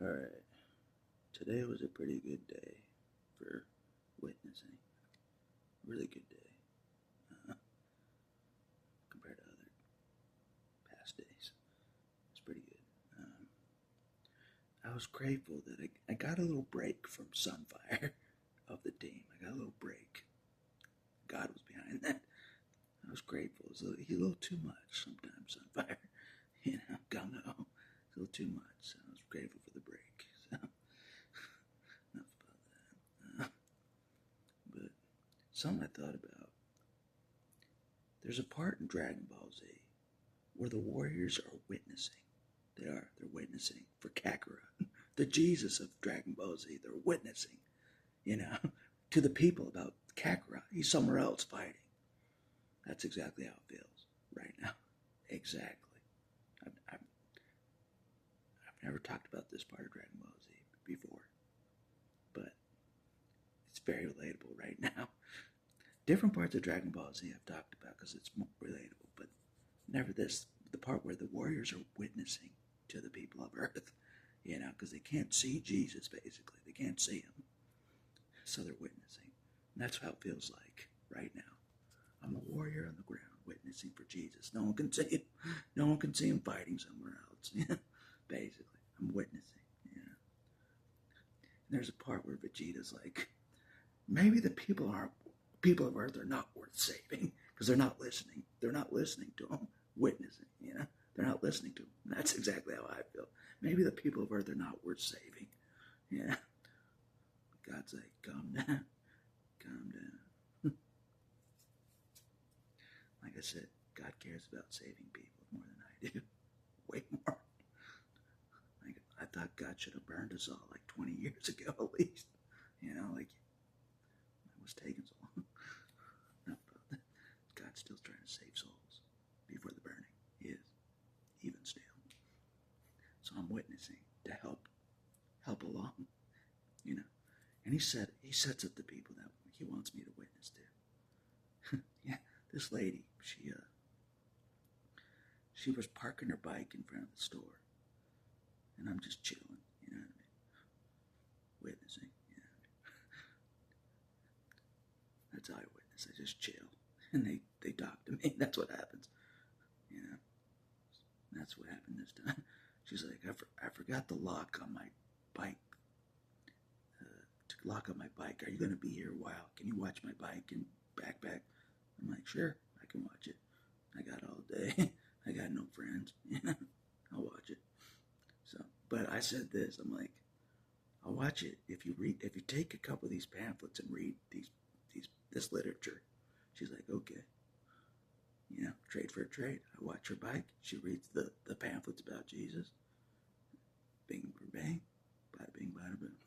Alright, today was a pretty good day for witnessing. Really good day compared to other past days. It's pretty good. I was grateful that I got a little break from Sunfire of the team. I got a little break. God was behind that. I was grateful. It was a little too much sometimes, Sunfire. Gung ho. It's a little too much. So I was grateful for the break. So, enough about that. But something I thought about. There's a part in Dragon Ball Z where the Warriors are witnessing. They're witnessing for Kakarot, the Jesus of Dragon Ball Z. They're witnessing, to the people about Kakarot. He's somewhere else fighting. That's exactly how it feels right now. Exactly. I've never talked about this part of Dragon Ball Z before, but it's very relatable right now. Different parts of Dragon Ball Z I've talked about because it's more relatable, but never the part where the Warriors are witnessing to the people of Earth, because they can't see Jesus, basically. They can't see him. So they're witnessing. And that's how it feels like right now. I'm a warrior on the ground witnessing for Jesus. No one can see him. No one can see him fighting somewhere else. Basically, I'm witnessing. And there's a part where Vegeta's like, maybe the people of Earth are not worth saving because they're not listening. They're not listening to him, witnessing. They're not listening to him. And that's exactly how I feel. Maybe the people of Earth are not worth saving. Yeah. God's like, calm down. Calm down. Like I said, God cares about saving people more than I do. Way more. Like, I thought God should have burned us all like 20 years ago at least. It was taking so long. Not about that. God's still trying to save souls before the burning. He is. Even still. So I'm witnessing to help along. And he sets up the people that he wants me to witness to. Yeah, this lady, she was parking her bike in front of the store. And I'm just chilling, you know what I mean? Witnessing, That's how I witness. I just chill. And they talk to me. That's what happens. That's what happened this time. She's like, I forgot the lock on my bike. To lock on my bike. Are you going to be here a while? Can you watch my bike and backpack? I'm like, sure, I can watch it. I got all day. I got no friends. I'll watch it. So, but I said this. I'm like, I'll watch it if you take a couple of these pamphlets and read this literature. She's like, okay. Trade for a trade. I watch her bike. She reads the pamphlets about Jesus. Bing for bang. Bada bing, bada boom.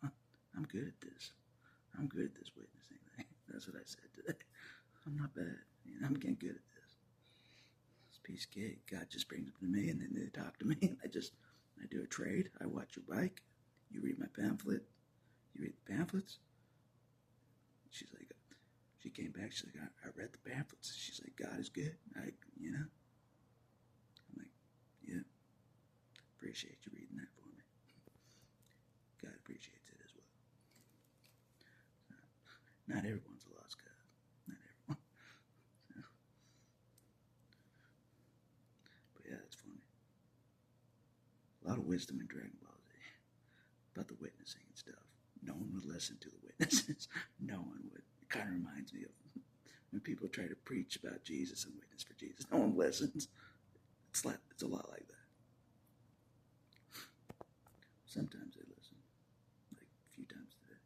I'm good at this. I'm good at this witnessing thing. That's what I said today. I'm not bad. I'm getting good at this. It's a piece of cake. God just brings them to me, and then they talk to me, and I do a trade. I watch your bike. You read my pamphlet. You read the pamphlets. She's like, she came back. She's like, I read the pamphlets. She's like, God is good. I'm like, yeah. Appreciate you reading that for me. God appreciates it as well. Not everyone's a lost God. Not everyone. So. But yeah, that's funny. A lot of wisdom in Dragon Ball Z about the witnessing and stuff. No one would listen to the witnesses. No one would. It kind of reminds me of when people try to preach about Jesus and witness for Jesus. No one listens. It's a lot like that. Sometimes they listen, like a few times today.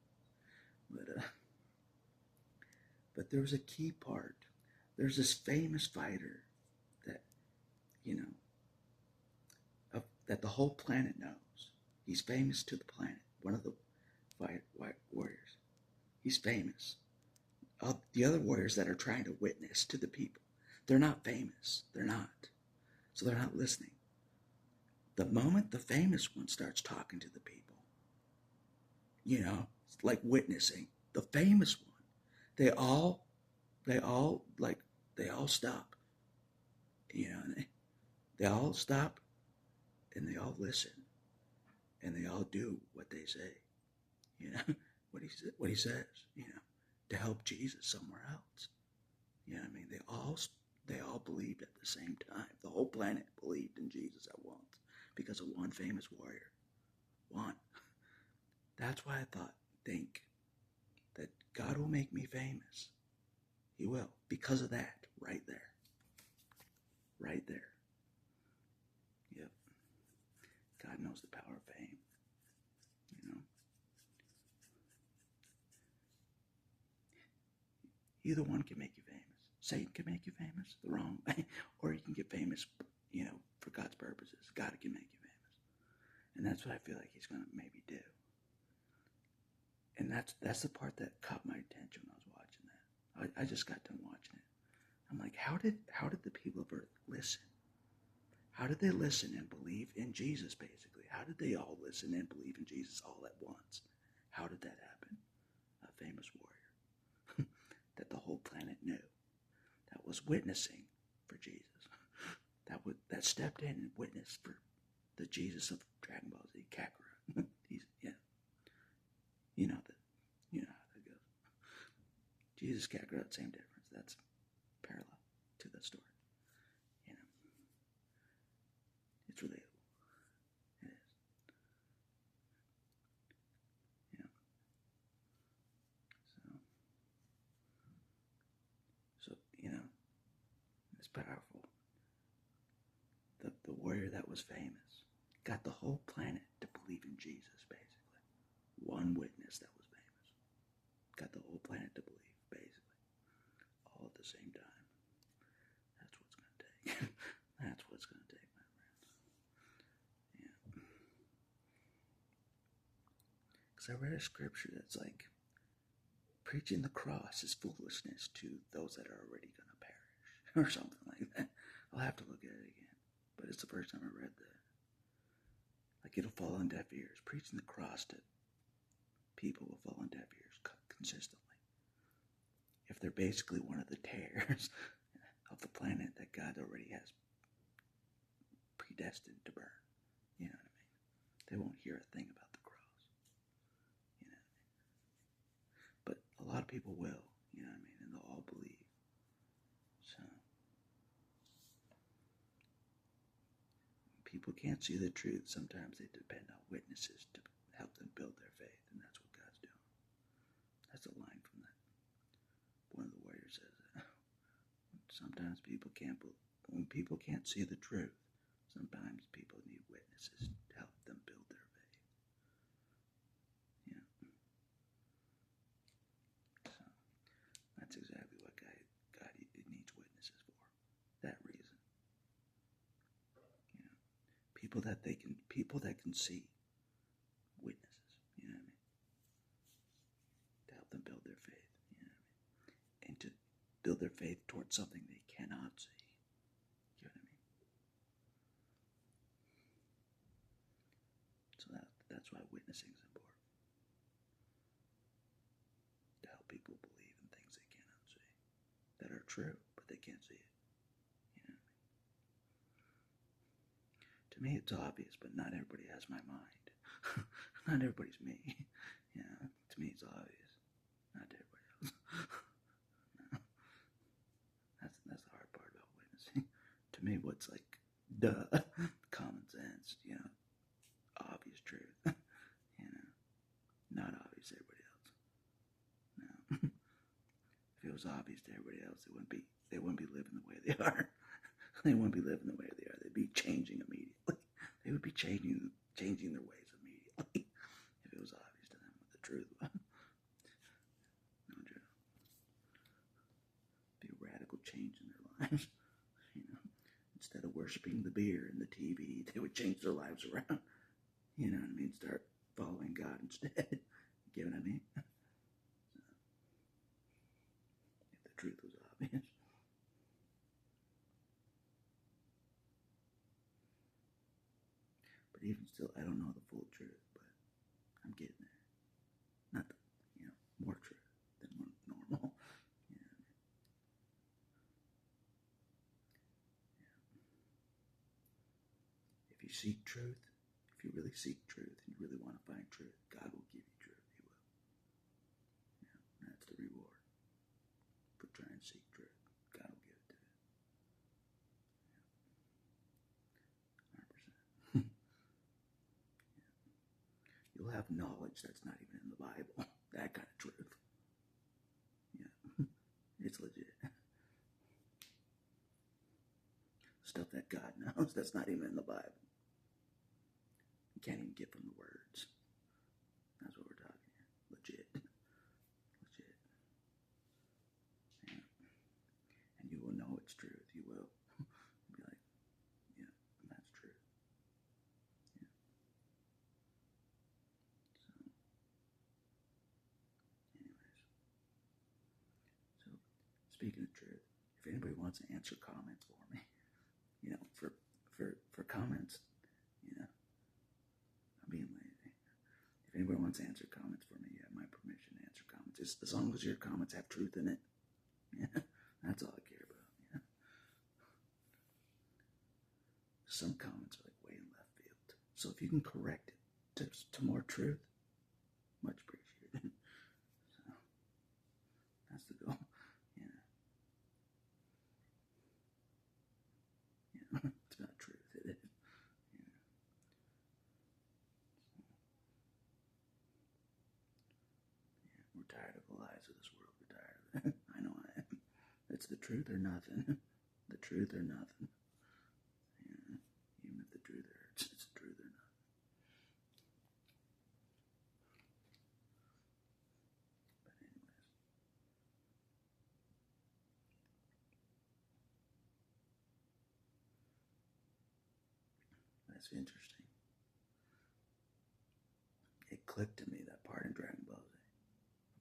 But there was a key part. There's this famous fighter that, that the whole planet knows. He's famous to the planet. One of the white warriors. He's famous. The other warriors that are trying to witness to the people, they're not famous. They're not. So they're not listening. The moment the famous one starts talking to the people, like witnessing, the famous one, they all stop, they all stop and they all listen and they all do what they say, you know, what he says, you know, to help Jesus somewhere else. You know what I mean? They all believed at the same time. The whole planet believed in Jesus at once because of one famous warrior. One. That's why I think that God will make me famous. He will, because of that, right there. Right there. Yep. God knows the power of fame. You know. Either one can make you famous. Satan can make you famous the wrong way, or you can get famous, you know, for God's purposes. God can make you famous. And that's what I feel like he's going to maybe do. And that's the part that caught my attention when I was watching that. I just got done watching it. I'm like, how did the people of Earth listen? How did they listen and believe in Jesus, basically? How did they all listen and believe in Jesus all at once? How did that happen? A famous warrior that the whole planet knew, that was witnessing for Jesus, that stepped in and witnessed for the Jesus of Dragon Ball Z, Kakarot. You know how that goes. Jesus, Kakarot, same difference. That's parallel to the story. You know, it's relatable. It is. You know. So you know, it's powerful. The warrior that was famous got the whole planet to believe in Jesus, basically. One witness that was famous got the whole planet to believe, basically, all at the same time. That's what's going to take. That's what's going to take, my friends. Yeah. Because I read a scripture that's like, preaching the cross is foolishness to those that are already going to perish, or something like that. I'll have to look at it again, but it's the first time I read that. Like, it'll fall on deaf ears. Preaching the cross to people will fall on deaf ears consistently. If they're basically one of the tares of the planet that God already has predestined to burn. You know what I mean? They won't hear a thing about the cross. You know what I mean? But a lot of people will, you know what I mean? And they'll all believe. So, people can't see the truth. Sometimes they depend on witnesses to help them build their faith, and that's what God's doing. That's a line from that. One of the warriors says that. Sometimes when people can't see the truth, sometimes people need witnesses to help them build their faith. Yeah. So, that's exactly what God needs witnesses for. That reason. You know, people that can see witnesses, you know what I mean? To help them build their faith, you know what I mean? And to build their faith towards something they cannot see. You know what I mean? So that's why witnessing is important. To help people believe in things they cannot see. That are true, but they can't see it. You know what I mean? To me, it's obvious, but not everybody has my mind. Not everybody's me. You know, to me, it's obvious. Not to everybody else. No. That's the hard part about witnessing. To me, what's like, duh, common sense, you know, obvious truth. You know, not obvious to everybody else. No. If it was obvious to everybody else, they wouldn't be living the way they are. They wouldn't be living the way they are. They'd be changing immediately. They would be changing their ways immediately if it was obvious to them what the truth was. No joke. Be a radical change in their lives. You know, instead of worshiping the beer and the TV, they would change their lives around. You know what I mean? Start following God instead. You know what I mean? So, if the truth was obvious. But even still, I don't know the full truth, but I'm getting there. Not the, more truth than normal. You know what I mean? Yeah. If you seek truth, If you really seek truth and you really want to find truth, God will give you truth. He will. Yeah, that's the reward for trying to seek truth. God will give it to you. Yeah. 100%. You'll have knowledge that's not even in the Bible. That kind of truth. Yeah. It's legit. Stuff that God knows that's not even in the Bible. You can't even get from the words. That's what we're talking here. Legit. Legit. Yeah. And you will know it's truth. You will. Be like, yeah, that's true. Yeah. So, anyways. So, speaking of truth, if anybody wants to answer comments for me, for comments, I'm being lazy. If anybody wants to answer comments for me, you have my permission to answer comments. As long as your comments have truth in it. Yeah, that's all I care about. Yeah. Some comments are like way in left field. So if you can correct it to more truth, much appreciated. So that's the goal. Yeah. It's about truth. It is. Yeah. We're tired of the lies of this world. We're tired of it. I know I am. It's the truth or nothing. The truth or nothing. Yeah. Even if the truth hurts, it's the truth or nothing. But anyways. That's interesting. It clicked to me, that part in Dragon Ball Z,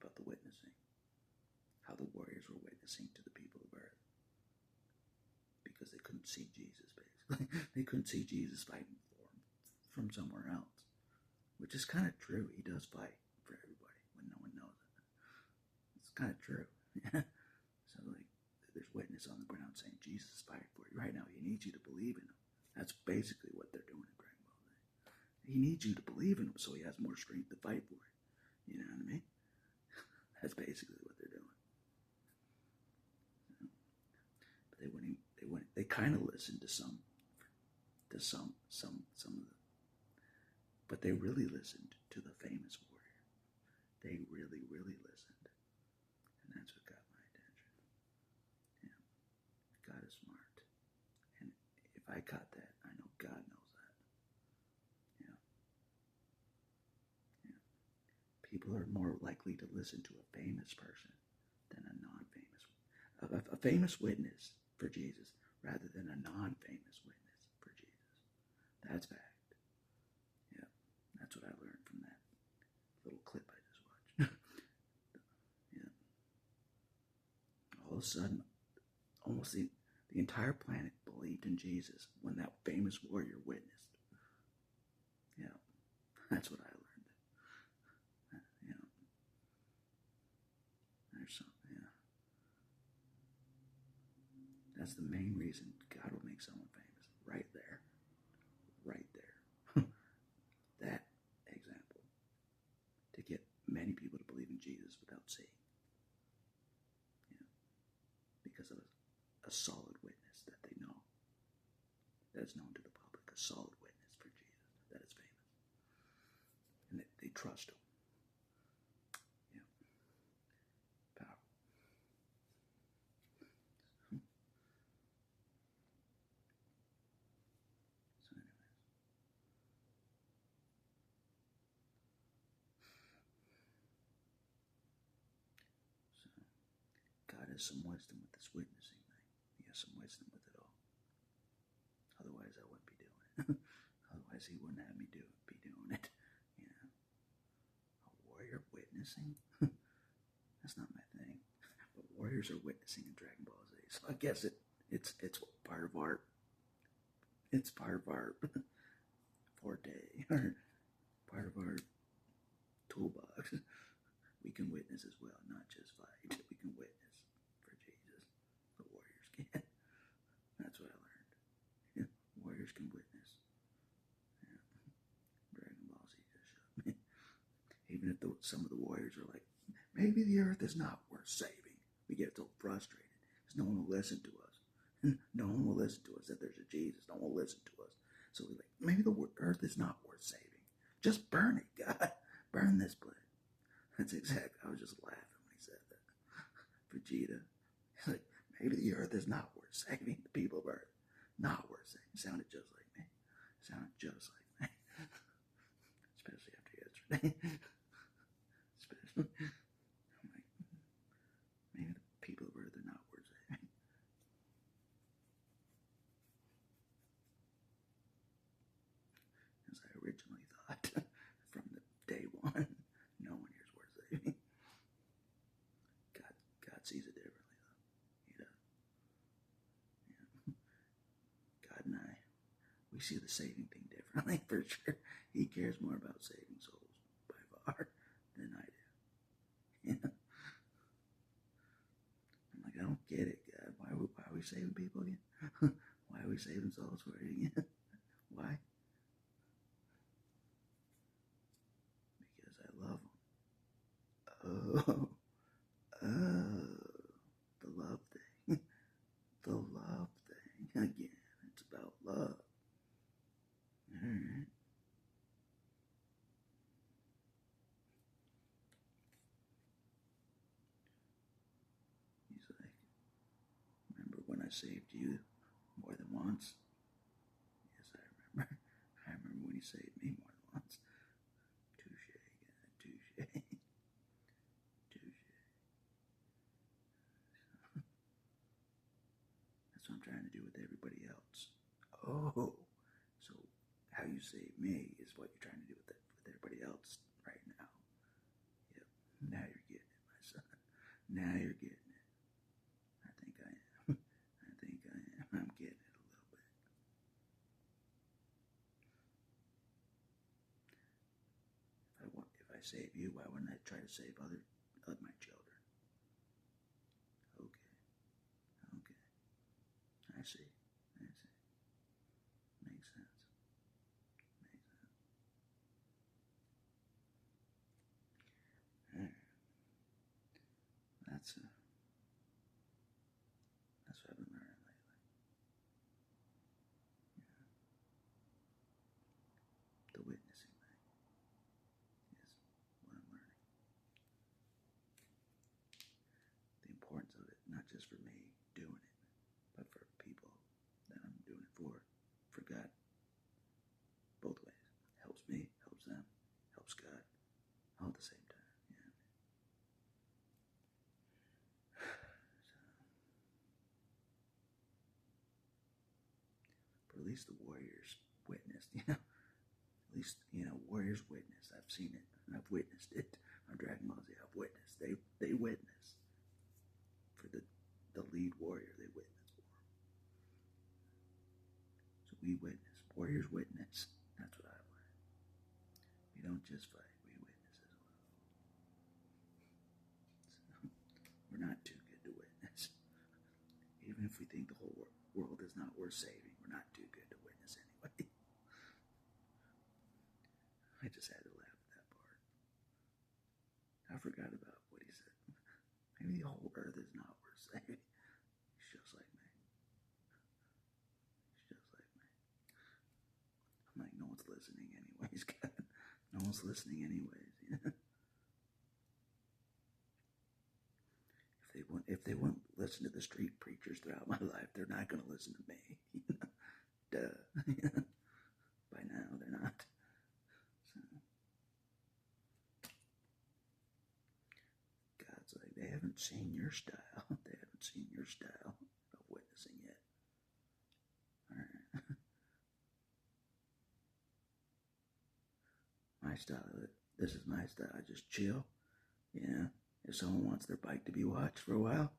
about the witnessing. How the warriors were witnessing to the people of Earth. Because they couldn't see Jesus, basically. They couldn't see Jesus fighting for them from somewhere else. Which is kind of true. He does fight for everybody when no one knows it. It's kind of true. Yeah. So, like, there's witness on the ground saying Jesus is fighting for you right now. He needs you to believe in him. That's basically what they're doing in Dragon Ball Z. He needs you to believe in him so he has more strength to fight for you. You know what I mean? That's basically what they're doing. But they wouldn't. They kind of listened to some of the. But they really listened to the famous warrior. They really, really listened, and that's what got my attention. Yeah, God is smart, and if I caught that, I know God knows that. Yeah. Yeah. People are more likely to listen to a famous person than a non-famous, a famous witness for Jesus rather than a non-famous witness for Jesus. That's fact. Yeah, that's what I learned from that little clip I just watched. Yeah. All of a sudden, almost the entire planet believed in Jesus when that famous warrior witnessed. Yeah, that's what I learned. Yeah, there's some. Yeah, that's the main reason God will make someone famous. Right there. Right there. That example. To get many people to believe in Jesus without seeing. Yeah. Because of a solid witness that they know. That is known to the public. A solid witness for Jesus that is famous. And they trust him. Yeah. Powerful. So anyways. So God has some wisdom with this witnessing thing. He has some wisdom with it all. Otherwise I wouldn't be doing it. Otherwise he wouldn't have me be doing it. You know. A warrior witnessing? That's not my thing. But warriors are witnessing in Dragon Ball Z. So I guess it's part of art. It's part of our forte, or part of our toolbox. We can witness as well, not just fight. We can witness for Jesus. The warriors can. That's what I learned. Yeah, warriors can witness. Yeah. even if some of the warriors are like, maybe the earth is not worth saving, we get so frustrated because no one will listen to us. No one will listen to us that there's a Jesus. No one will listen to us. So we're like, maybe the earth is not worth saving. Just burn it, God. Burn this place. That's exactly. I was just laughing when he said that. Vegeta. He's like, maybe the earth is not worth saving. The people of earth, not worth saving. It sounded just like me. It sounded just like me. Especially after yesterday. Especially, I'm like, maybe the people of earth are not worth saving. As I originally thought from the day one, no one here is worth saving. God sees it differently, though. He does. Yeah. God and I, we see the saving thing differently, for sure. He cares more about saving souls by far than I do. Yeah. I'm like, I don't get it, God. Why are we saving people again? Why are we saving souls for it again? Why? Because I love them. The love thing. The love thing. Again, it's about love. Alright. He's like, remember when I saved you more than once? Yes, I remember. I remember when you saved me more than once. Touche, God, touche. Touche. That's what I'm trying to do with everybody else. Oh, so how you save me is what you're trying to do with everybody else right now. Yep, now you're getting it, my son. Now you're getting it. I think I am. I think I am. I'm getting it a little bit. If I save you, why wouldn't I try to save other of my children? Okay. Okay. I see. I see. Makes sense. Makes sense. Alright. That's what I've been learning lately. Yeah. The witnessing thing is what I'm learning. The importance of it, not just for me doing it, but for people that I'm doing it for God. Both ways. Helps me, helps them, helps God, all at the same time. Yeah. But at least the Warriors witnessed, At least, Warriors witnessed. I've seen it. I've witnessed it on Dragon Ball Z. I've witnessed. They witness for the lead warrior. They witness for him. So we witness. Warriors witness. That's what I learned. We don't just fight. We witness as well. So we're not too good to witness. Even if we think the whole world is not worth saving, we're not too good to witness anyway. I just had to laugh at that part. I forgot about what he said. Maybe the whole earth is not worth saving. He's just like me. He's just like me. I'm like, no one's listening anyways, God. No one's listening anyways, If they won't listen to the street preachers throughout my life, they're not going to listen to me. Duh. By now, they're not. So, God's like, they haven't seen your style. They haven't seen your style of witnessing yet. Alright. My style, this is my style. I just chill. If someone wants their bike to be watched for a while,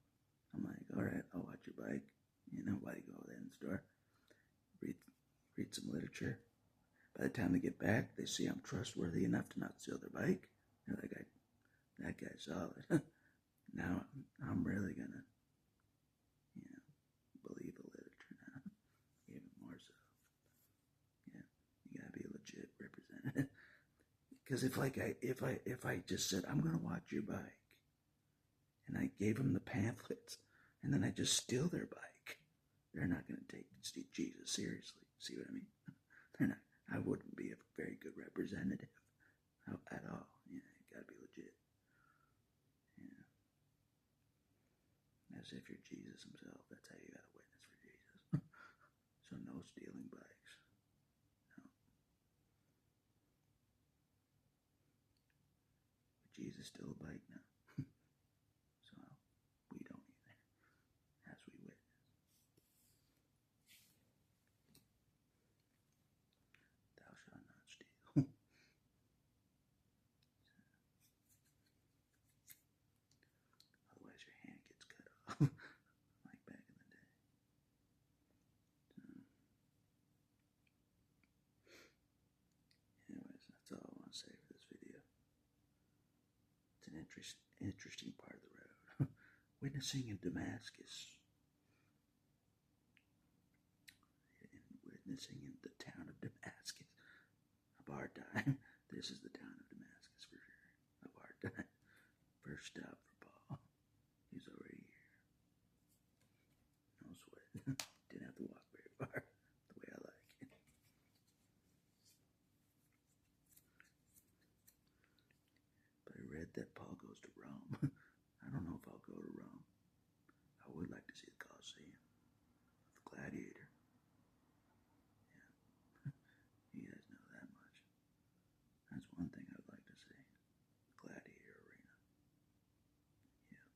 I'm like, alright, I'll watch your bike. Why do you go in the store? Read some literature. By the time they get back, they see I'm trustworthy enough to not steal their bike. They're like, that guy's solid. Now I'm really gonna, believe the literature now, even more so. Yeah, you gotta be a legit representative. Because if I just said I'm gonna watch your bike, and I gave them the pamphlets, and then I just steal their bike, they're not gonna take Jesus seriously. See what I mean? They're not. I wouldn't be a very good representative at all. You gotta be legit. Yeah. As if you're Jesus himself. That's how you gotta witness for Jesus. So no stealing bikes. No. Would Jesus steal a bike? No. So we don't either. As we witness. Thou shalt not steal. Otherwise your hand gets cut off. Like back in the day. So, anyways, that's all I want to say for this video. It's an interesting part of the road. Witnessing in Damascus. Witnessing in the town of Damascus. A bar time. This is the town of Damascus for sure. A bar time. First stop for Paul. He's already here. No sweat. Didn't have to walk very far. The way I like it. But I read that Paul goes to Rome. I don't know if I'll go to Rome. I would like to see the Colosseum. The Gladiator. Yeah. You guys know that much. That's one thing I'd like to see. Gladiator arena. Yeah.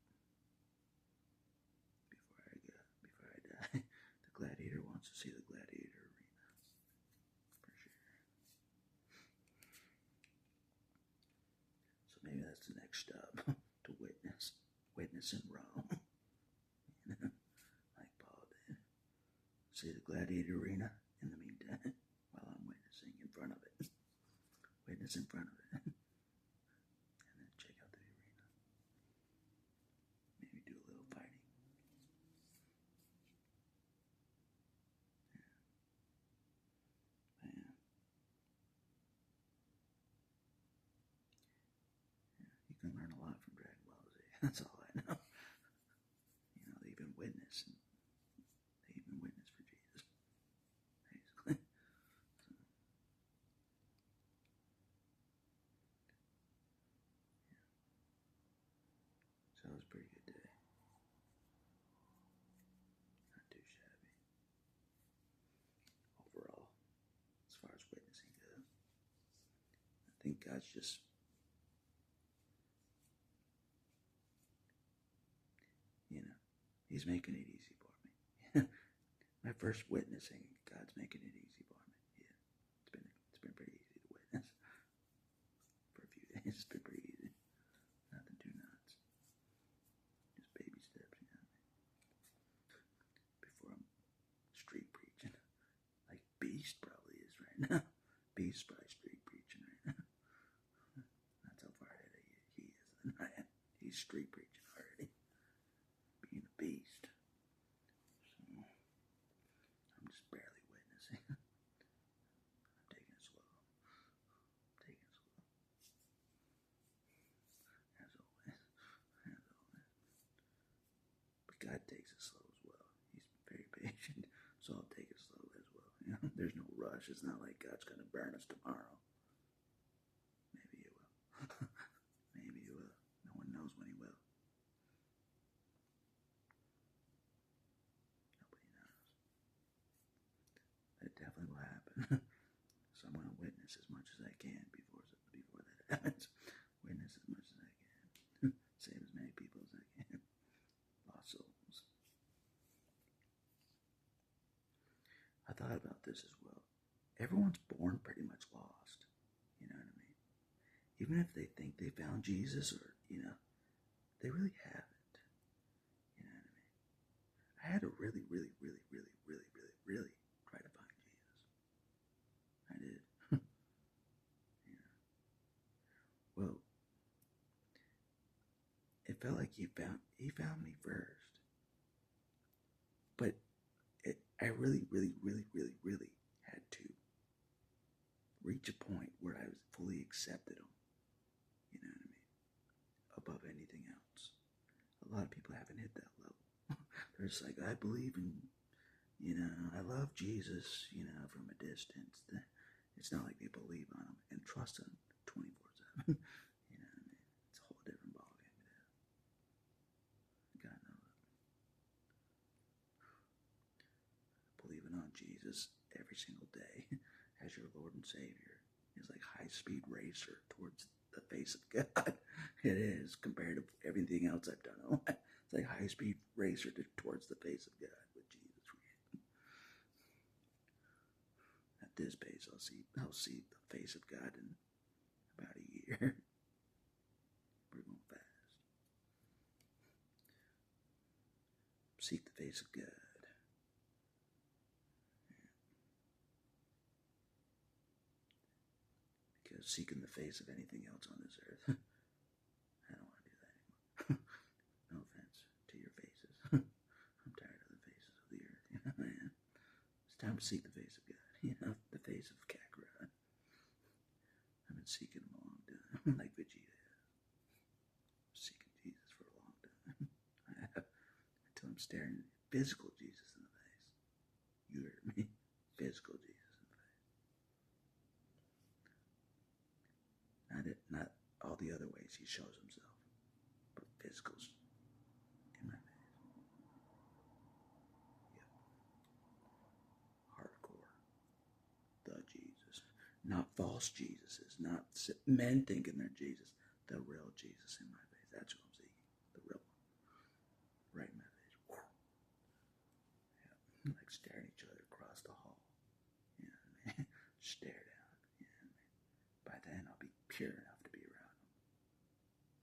Before I die, the Gladiator wants to see the Gladiator arena. For sure. So maybe that's the next stop to witness. Witness in Rome. Like Paul did. See the Gladiator arena in the meantime while I'm witnessing in front of it. Witness in front of it. And then check out the arena. Maybe do a little fighting. Yeah. Man. Yeah. You can learn a lot from Dragon Ball Z. That's all I know. They even witness. They even witness for Jesus. Basically. So it was a pretty good day. Not too shabby. Overall, as far as witnessing goes. I think God's just He's making it easy for me. My first witnessing, God's making it easy for me. Yeah, it's been pretty easy to witness for a few days. It's been pretty easy. Nothing too nuts. Just baby steps, Before I'm street preaching, like Beast probably is right now. Beast probably street preaching right now. That's how far ahead he is than I am. He's street preaching already. Being a beast. So, I'm just barely witnessing. I'm taking it slow. As always. But God takes it slow as well. He's very patient. So I'll take it slow as well. There's no rush. It's not like God's going to burn us tomorrow. Maybe He will. Maybe He will. No one knows when He will. Nobody knows. But it definitely will happen. So I'm going to witness as much as I can before that happens. Witness as much as I can. Save as many people as I can. Lost souls. I thought about this as well. Everyone's born pretty much lost. You know what I mean? Even if they think they found Jesus or, they really haven't. You know what I mean? I had to really try to find Jesus. I did. Well, it felt like he found me first. But I really had to reach a point where I fully accepted him. You know what I mean? Above anything else. A lot of people haven't hit that level. They're just like, I believe in, I love Jesus, from a distance. It's not like they believe on him and trust him 24/7. You know what I mean? It's a whole different ballgame. God knows it. Believing on Jesus every single day as your Lord and Savior is like high-speed racer towards the face of God. It is, compared to everything else I've done. It's like high-speed racer towards the face of God with Jesus. At this pace, I'll see the face of God in about a year. We're going fast. Seek the face of God. Because seeking the face of anything else on this earth, I don't want to do that anymore. No offense to your faces. I'm tired of the faces of the earth, man. It's time to seek the face of God, the face of Kakarot. I've been seeking him a long time, like Vegeta has. Seeking Jesus for a long time. I have, until I'm staring physical Jesus in the face. You heard me? Physical Jesus in the face. Not all the other ways he shows himself, but physicals in my face. Yep. Hardcore. The Jesus. Not false Jesuses. Not men thinking they're Jesus. The real Jesus in my face. That's what I'm seeking. The real one. Right in my face. Yep. Like staring at each other across the hall. You know what I mean? Stare down. You know what I mean? By then I'll be pure enough to be around him.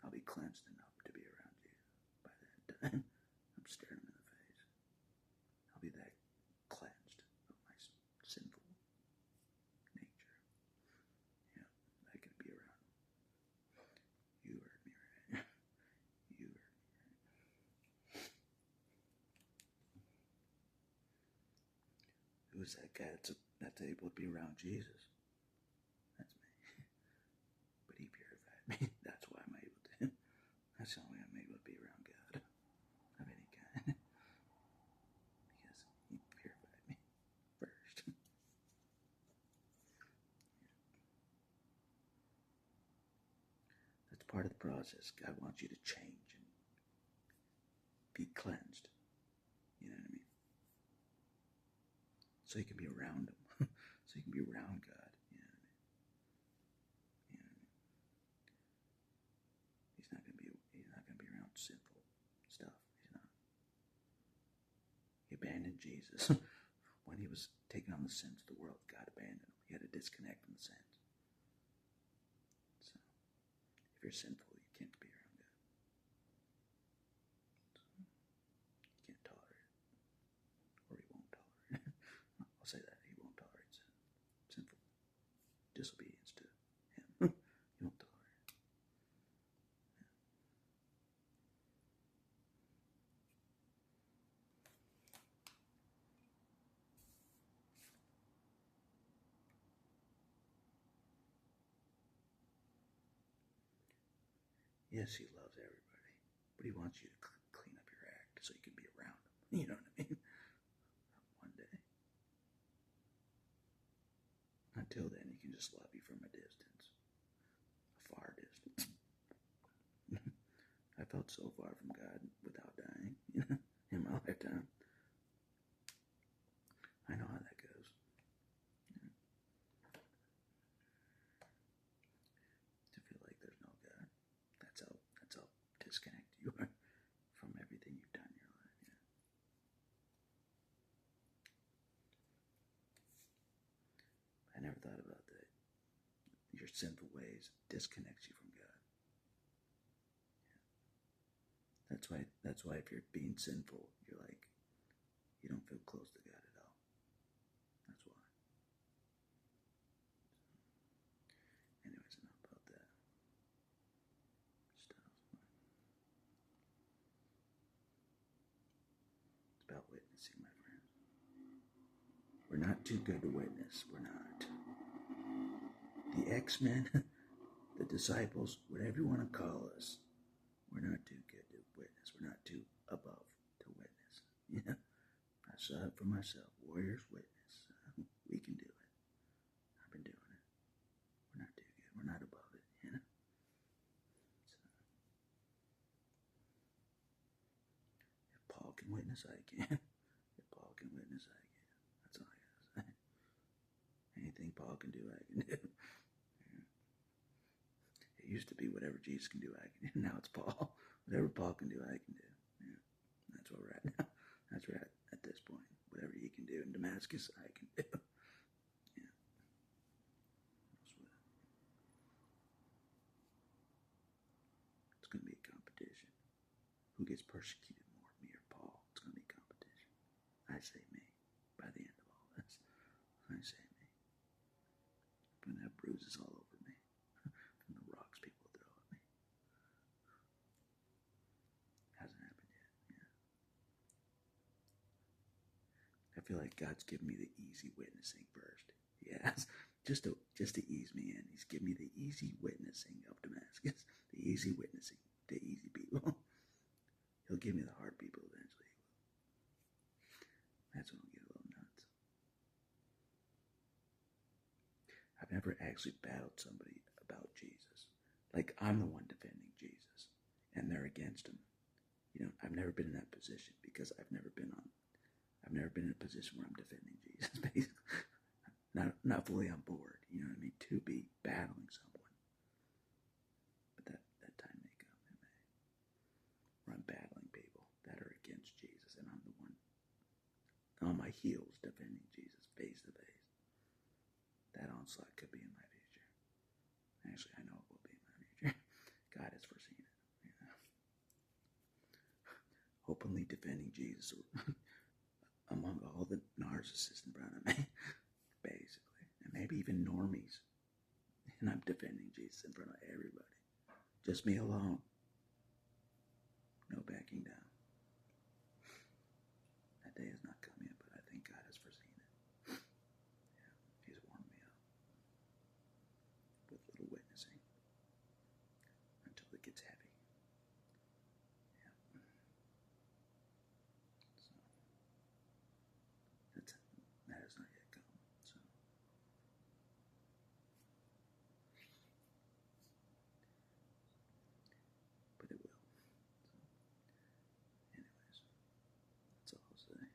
I'll be cleansed enough to be around Jesus. By that time, I'm staring him in the face. I'll be that cleansed of my sinful nature. Yeah, I can be around him. You heard me right. You heard me right. Who's that guy that's able to be around Jesus? That's me. But he purified me. That's why I'm able to. That's the only way I'm able to be around God of any kind. Because he purified me first. That's part of the process. God wants you to change and be cleansed. You know what I mean? So you can be around him. So you can be around God. You know what I mean? You know what I mean? He's not gonna be around sinful stuff. He's not. He abandoned Jesus. When he was taking on the sins of the world, God abandoned him. He had to disconnect from the sins. So if you're sinful, you can't be around God. So, you can't tolerate it. Or he won't tolerate it. I'll say that. He won't tolerate sinful disobedience to him. He won't tolerate it. Yes, he loves everybody, but he wants you to clean up your act so you can be around him. You know what I mean? One day. Until then, he can just love you from a distance. A far distance. I felt so far from God without dying, in my lifetime. I know how that goes. To feel like there's no God. That's how disconnected you are from everything you've done in your life. I never thought about that. Your sinful ways disconnects you from God. That's why if you're being sinful, you're like, you don't feel close to God at all. That's why. Anyways, enough about that stuff. It's about witnessing, my friends. We're not too good to witness. We're not. the X-Men, the disciples, whatever you want to call us, we're not too good to witness. We're not too above to witness. You know, I saw it for myself. Warriors witness. We can do it. I've been doing it. We're not too good. We're not above it. You know. So, if Paul can witness, I can. If Paul can witness, I can. That's all I gotta say. Anything Paul can do, I can do. It used to be whatever Jesus can do, I can do. Now it's Paul. Whatever Paul can do, I can do. Yeah, that's where we're at now. That's where we're at this point. Whatever he can do in Damascus, I can do. Yeah. It's going to be a competition. Who gets persecuted more, me or Paul? It's going to be competition. I say me. By the end of all this, I say me. I'm going to have bruises all over me from the rocks people throw at me. Hasn't happened yet. Yeah. I feel like God's given me the easy witnessing first. Yes, just to ease me in. He's given me the easy witnessing of Damascus. The easy witnessing to easy people. He'll give me the hard people eventually. That's when I'll get a little nuts. I've never actually battled somebody about Jesus. Like, I'm the one defending Jesus, and they're against him. You know, I've never been in that position because I've never been in a position where I'm defending Jesus, basically. Not fully on board, you know what I mean, to be battling someone. But that time may come, it may. Where I'm battling people that are against Jesus, and I'm the one on my heels defending Jesus face to face. That onslaught could be in my future. Actually, I know it will be in my future. God has foreseen it. You know? Openly defending Jesus among all the narcissists in front of me, basically. And maybe even normies. And I'm defending Jesus in front of everybody. Just me alone. No backing down. That day has not come yet, but I think God has foreseen it. Yeah, he's warmed me up with little witnessing until it gets heavy. Yeah. So that has not yet come. So but it will. So anyways, that's all I'll say.